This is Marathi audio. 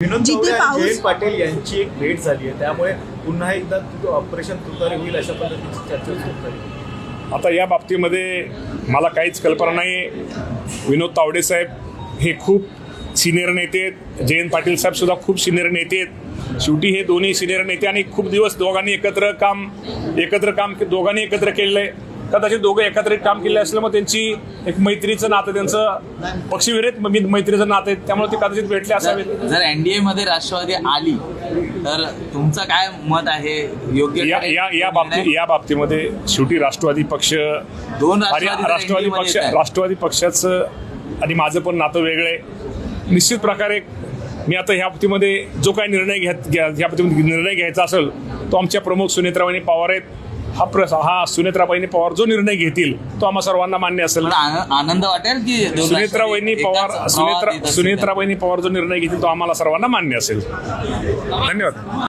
विनोद जिथे तावडे आणि पाऊस जयंत पाटील यांची एक भेट झाली आहे, त्यामुळे पुन्हा एकदा ऑपरेशन तुतारी होईल अशा पद्धतीची चर्चा सुरू झाली. आता या बाबतीमध्ये मला काहीच कल्पना नाही. विनोद तावडे साहेब हे खूप सिनियर नेते आहेत, जयंत पाटील साहेब सुद्धा खूप सिनियर नेते आहेत. शेवटी हे दोन्ही सिनियर नेते आणि खूप दिवस दोघांनी एकत्र काम दोघांनी एकत्र केलेलं आहे. कदाचित दोघं एकत्रित काम केले असलं मग त्यांची एक मैत्रीचं नातं, त्यांचं पक्षविरहित मैत्रीचं नातं आहे, त्यामुळे ते कदाचित भेटले असावेत. जर एनडीए मध्ये राष्ट्रवादी आली तर तुमचं काय मत आहे? योग्य या बाबतीमध्ये शेवटी राष्ट्रवादी पक्ष दोन आणि राष्ट्रवादी पक्षाचं आणि माझं पण नातं वेगळं आहे. निश्चित प्रकारे मी आता ह्या बाबतीमध्ये जो काही निर्णय घ्यायचा असेल तो आमच्या प्रमुख सुनेत्राबाई पवार आहेत. हा सुनेत्राबाई पवार जो निर्णय घेतील तो आम्हा सर्वांना मान्य असेल. आनंद वाटेल की सुनेत्राबाई पवार जो निर्णय घेतील तो आम्हाला सर्वांना मान्य असेल. धन्यवाद.